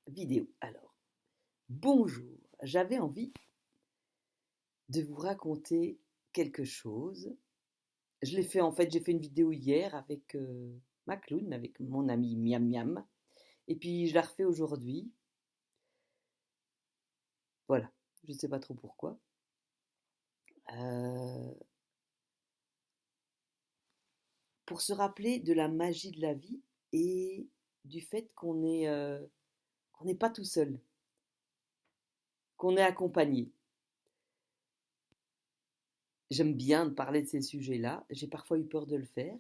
Vidéo. Alors, bonjour. J'avais envie de vous raconter quelque chose. Je l'ai fait en fait, j'ai fait une vidéo hier avec ma clown, avec mon ami Miam Miam. Et puis je la refais aujourd'hui. Voilà, je ne sais pas trop pourquoi. Euh, pour se rappeler de la magie de la vie et du fait qu'on n'est pas tout seul, qu'on est accompagné. J'aime bien parler de ces sujets-là. J'ai parfois eu peur de le faire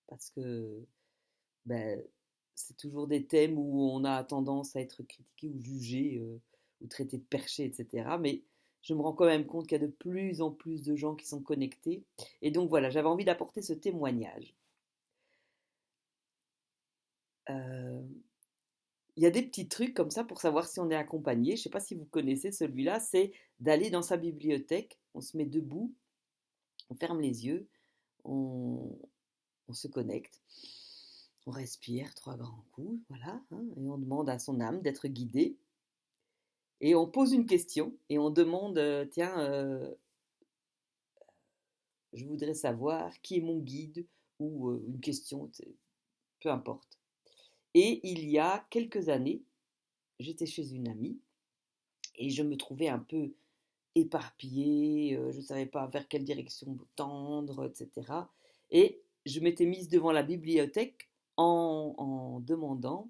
parce que ben, c'est toujours des thèmes où on a tendance à être critiqué ou jugé ou traité de perché, etc. Mais je me rends quand même compte qu'il y a de plus en plus de gens qui sont connectés. Et donc voilà, j'avais envie d'apporter ce témoignage. Euh, Il y a des petits trucs comme ça pour savoir si on est accompagné. Je ne sais pas si vous connaissez celui-là, c'est d'aller dans sa bibliothèque, on se met debout, on ferme les yeux, on, on se connecte, on respire trois grands coups, voilà, hein, et on demande à son âme d'être guidée. Et on pose une question et on demande, tiens, je voudrais savoir qui est mon guide ou une question, peu importe. Et il y a quelques années, j'étais chez une amie et je me trouvais un peu éparpillée, je ne savais pas vers quelle direction tendre, etc. Et je m'étais mise devant la bibliothèque en demandant,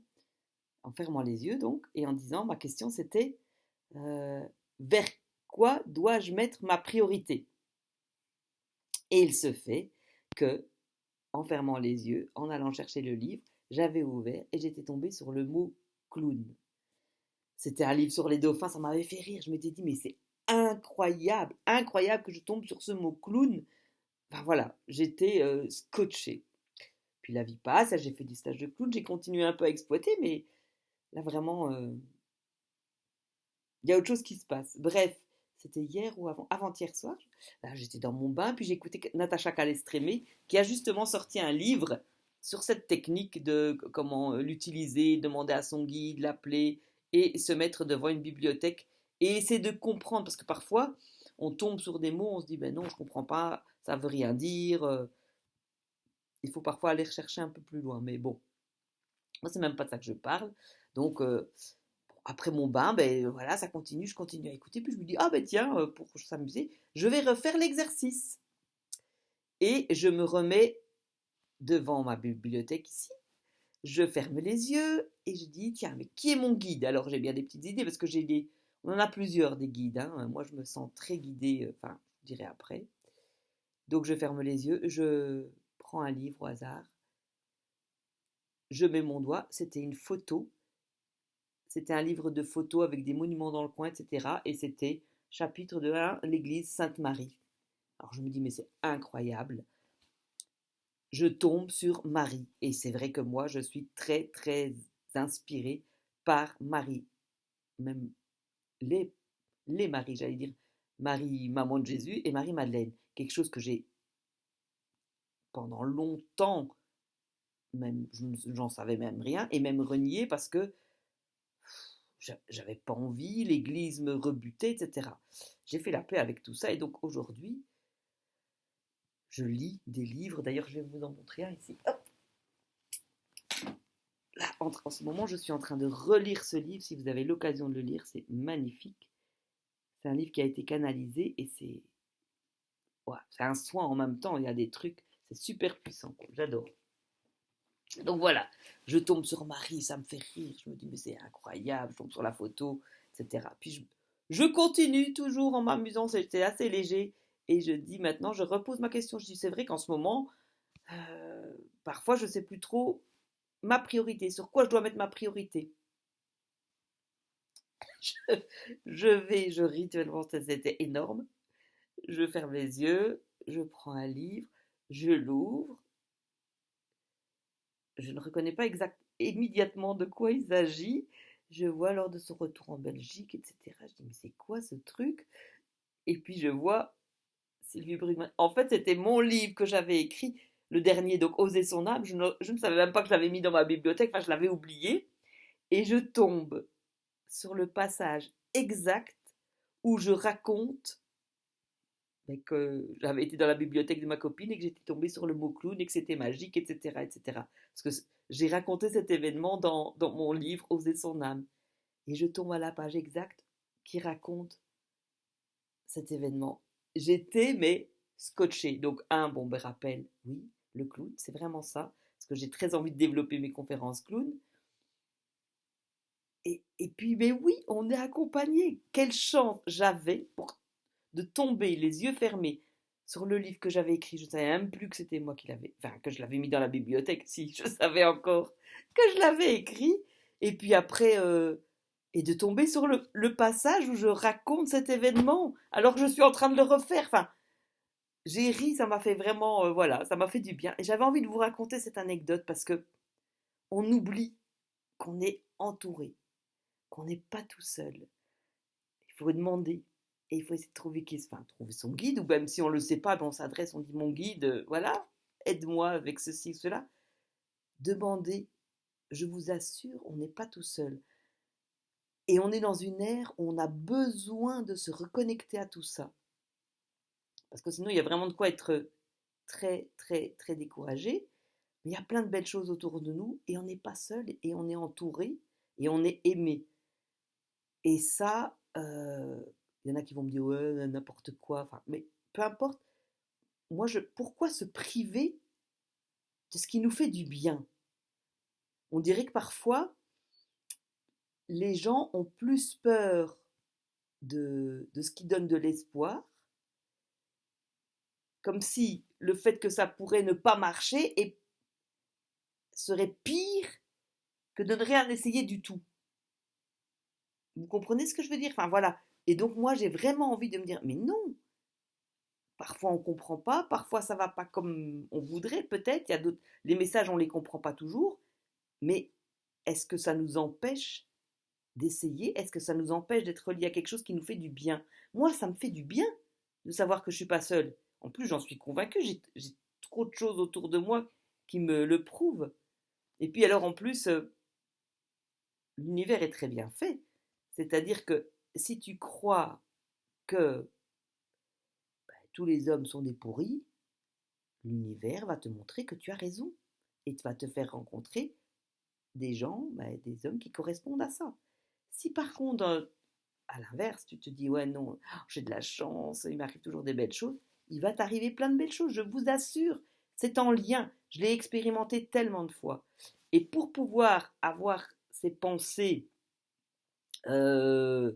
en fermant les yeux donc, et en disant, ma question c'était, euh, vers quoi dois-je mettre ma priorité? Et il se fait que, en fermant les yeux, en allant chercher le livre, j'avais ouvert et j'étais tombée sur le mot clown. C'était un livre sur les dauphins, ça m'avait fait rire. Je m'étais dit, mais c'est incroyable, incroyable que je tombe sur ce mot clown. Enfin voilà, j'étais scotchée. Puis la vie passe, j'ai fait du stage de clown, j'ai continué un peu à exploiter, mais là vraiment, il y a autre chose qui se passe. Bref, c'était hier ou avant-hier soir. Là, j'étais dans mon bain, puis j'ai écouté Natacha Calestrémé, qui a justement sorti un livre sur cette technique de comment l'utiliser, demander à son guide, l'appeler et se mettre devant une bibliothèque et essayer de comprendre. Parce que parfois, on tombe sur des mots, on se dit, ben non, je comprends pas, ça veut rien dire. Il faut parfois aller rechercher un peu plus loin. Mais bon, moi, c'est même pas de ça que je parle. Donc, après mon bain, ben voilà, ça continue, je continue à écouter, puis je me dis, ah ben tiens, pour s'amuser, je vais refaire l'exercice. Et je me remets devant ma bibliothèque ici, je ferme les yeux et je dis, tiens, mais qui est mon guide? Alors j'ai bien des petites idées parce que on en a plusieurs des guides, hein. Moi je me sens très guidée, enfin, je dirais après. Donc je ferme les yeux, je prends un livre au hasard, je mets mon doigt, c'était une photo. C'était un livre de photos avec des monuments dans le coin, etc. Et c'était chapitre de 1, l'église Sainte-Marie. Alors je me dis, mais c'est incroyable. Je tombe sur Marie. Et c'est vrai que moi, je suis très, très inspirée par Marie. Même les, les Maries, j'allais dire. Marie, maman de Jésus, et Marie-Madeleine. Quelque chose que j'ai, pendant longtemps, même, j'en savais même rien, et même renié parce que j'avais pas envie, l'église me rebutait, etc. J'ai fait la paix avec tout ça et donc aujourd'hui, je lis des livres. D'ailleurs, je vais vous en montrer un ici. Hop. Là, en ce moment, je suis en train de relire ce livre. Si vous avez l'occasion de le lire, c'est magnifique. C'est un livre qui a été canalisé et ouais, c'est un soin en même temps. Il y a des trucs, c'est super puissant. J'adore. Donc voilà, je tombe sur Marie, ça me fait rire. Je me dis, mais c'est incroyable. Je tombe sur la photo, etc. Puis je continue toujours en m'amusant. C'était assez léger. Et je dis maintenant, je repose ma question. Je dis, c'est vrai qu'en ce moment, parfois, je ne sais plus trop ma priorité. Sur quoi je dois mettre ma priorité? je, je ris tellement, c'était énorme. Je ferme les yeux, je prends un livre, je l'ouvre. Je ne reconnais pas immédiatement de quoi il s'agit. Je vois lors de son retour en Belgique, etc. Je dis, mais c'est quoi ce truc? Et puis je vois Sylvie Brugman. En fait, c'était mon livre que j'avais écrit, le dernier, donc Oser son âme. Je ne savais même pas que je l'avais mis dans ma bibliothèque, enfin, je l'avais oublié. Et je tombe. sur le passage exact où je raconte que j'avais été dans la bibliothèque de ma copine et que j'étais tombée sur le mot clown et que c'était magique, etc., etc. Parce que j'ai raconté cet événement dans mon livre Oser son âme. Et je tombe à la page exacte qui raconte cet événement. J'étais, mais scotchée. Donc, rappel, oui, le clown, c'est vraiment ça. Parce que j'ai très envie de développer mes conférences clown. Et puis, mais oui, on est accompagné. Quelle chance j'avais de tomber les yeux fermés sur le livre que j'avais écrit. Je ne savais même plus que c'était moi qui l'avais, enfin que je l'avais mis dans la bibliothèque, si je savais encore que je l'avais écrit. Et puis après, et de tomber sur le passage où je raconte cet événement, alors que je suis en train de le refaire. Enfin, j'ai ri, ça m'a fait vraiment, voilà, ça m'a fait du bien. Et j'avais envie de vous raconter cette anecdote parce que on oublie qu'on est entouré, qu'on n'est pas tout seul. Il faut demander. Et il faut essayer de trouver, trouver son guide, ou même si on ne le sait pas, ben on s'adresse, on dit mon guide, voilà, aide-moi avec ceci, cela. Demandez, je vous assure, on n'est pas tout seul. Et on est dans une ère où on a besoin de se reconnecter à tout ça. Parce que sinon, il y a vraiment de quoi être très, très, très découragé. Mais il y a plein de belles choses autour de nous et on n'est pas seul et on est entouré et on est aimé. Et ça, il y en a qui vont me dire ouais, n'importe quoi. Enfin, mais peu importe. Moi, pourquoi se priver de ce qui nous fait du bien? On dirait que parfois, les gens ont plus peur de ce qui donne de l'espoir, comme si le fait que ça pourrait ne pas marcher serait pire que de ne rien essayer du tout. Vous comprenez ce que je veux dire? Enfin voilà. Et donc moi, j'ai vraiment envie de me dire, mais non, parfois on ne comprend pas, parfois ça ne va pas comme on voudrait, peut-être. Il y a d'autres, les messages, on ne les comprend pas toujours, mais est-ce que ça nous empêche d'essayer? Est-ce que ça nous empêche d'être relié à quelque chose qui nous fait du bien? Moi, ça me fait du bien de savoir que je ne suis pas seule. En plus, j'en suis convaincue, j'ai trop de choses autour de moi qui me le prouvent. Et puis alors en plus, l'univers est très bien fait. C'est-à-dire que si tu crois que tous les hommes sont des pourris, l'univers va te montrer que tu as raison et va te faire rencontrer des gens, des hommes qui correspondent à ça. Si par contre, à l'inverse, tu te dis ouais non, j'ai de la chance, il m'arrive toujours des belles choses, il va t'arriver plein de belles choses, je vous assure, c'est en lien. Je l'ai expérimenté tellement de fois. Et pour pouvoir avoir ces pensées euh,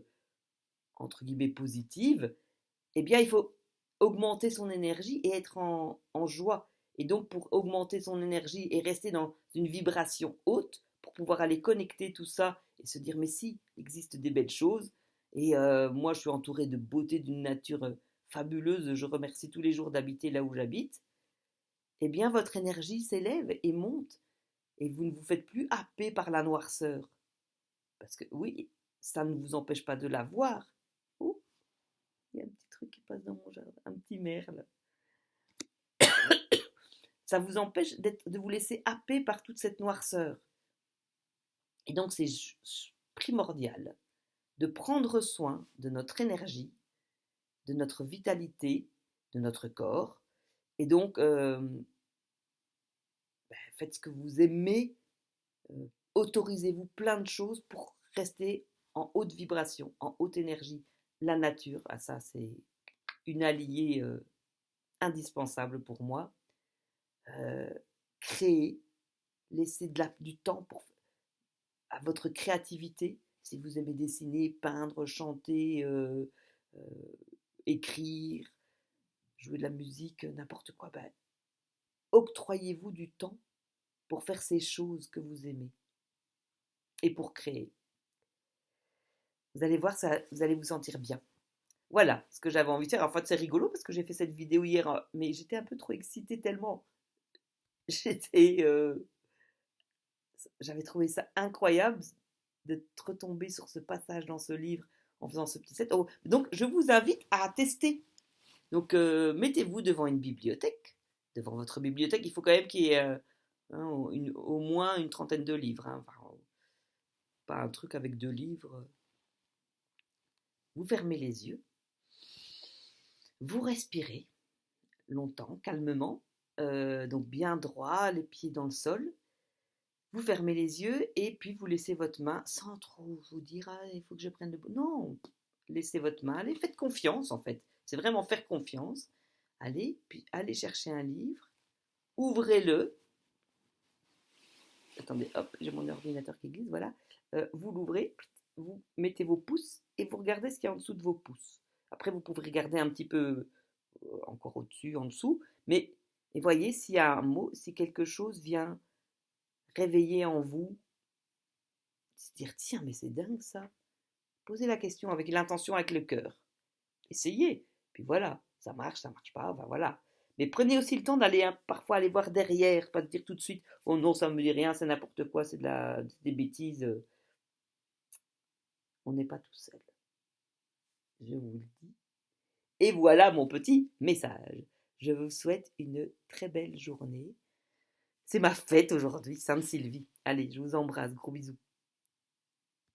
entre guillemets positives, eh bien, il faut augmenter son énergie et être en joie. Et donc, pour augmenter son énergie et rester dans une vibration haute, pour pouvoir aller connecter tout ça et se dire, mais si, il existe des belles choses. Et moi, je suis entourée de beauté, d'une nature fabuleuse. Je remercie tous les jours d'habiter là où j'habite. Eh bien, votre énergie s'élève et monte. Et vous ne vous faites plus happer par la noirceur. Parce que oui, ça ne vous empêche pas de la voir. Oh, il y a un petit truc qui passe dans mon jardin, un petit merle. Ça vous empêche de vous laisser happer par toute cette noirceur. Et donc c'est primordial de prendre soin de notre énergie, de notre vitalité, de notre corps. Et donc, faites ce que vous aimez, autorisez-vous plein de choses pour rester en haute vibration, en haute énergie. La nature, ça c'est une alliée indispensable pour moi. Créer, laisser du temps à votre créativité. Si vous aimez dessiner, peindre, chanter, écrire, jouer de la musique, n'importe quoi, octroyez-vous du temps pour faire ces choses que vous aimez et pour créer. Vous allez voir, vous allez vous sentir bien. Voilà ce que j'avais envie de faire. En fait, c'est rigolo parce que j'ai fait cette vidéo hier, mais j'étais un peu trop excitée tellement. J'avais trouvé ça incroyable de retomber sur ce passage dans ce livre en faisant ce petit set. Oh, donc, je vous invite à tester. Donc, mettez-vous devant une bibliothèque. Devant votre bibliothèque, il faut quand même qu'il y ait au moins une trentaine de livres. Hein. Enfin, pas un truc avec 2 livres. Vous fermez les yeux, vous respirez longtemps, calmement, donc bien droit, les pieds dans le sol. Vous fermez les yeux et puis vous laissez votre main sans trop vous dire ah, il faut que je prenne le bout. Non, laissez votre main, allez, faites confiance en fait. C'est vraiment faire confiance. Allez, puis allez chercher un livre, ouvrez-le. Attendez, hop, j'ai mon ordinateur qui glisse, voilà. Vous l'ouvrez, vous mettez vos pouces et vous regardez ce qu'il y a en dessous de vos pouces. Après, vous pouvez regarder un petit peu encore au-dessus, en dessous, mais et voyez s'il y a un mot, si quelque chose vient réveiller en vous, se dire tiens, mais c'est dingue ça. Posez la question avec l'intention, avec le cœur. Essayez, puis voilà, ça marche pas, ben voilà. Mais prenez aussi le temps d'aller parfois aller voir derrière, pas de dire tout de suite oh non, ça me dit rien, c'est n'importe quoi, c'est des bêtises. On n'est pas tout seul, je vous le dis. Et voilà mon petit message. Je vous souhaite une très belle journée. C'est ma fête aujourd'hui, Sainte Sylvie. Allez, je vous embrasse, gros bisous.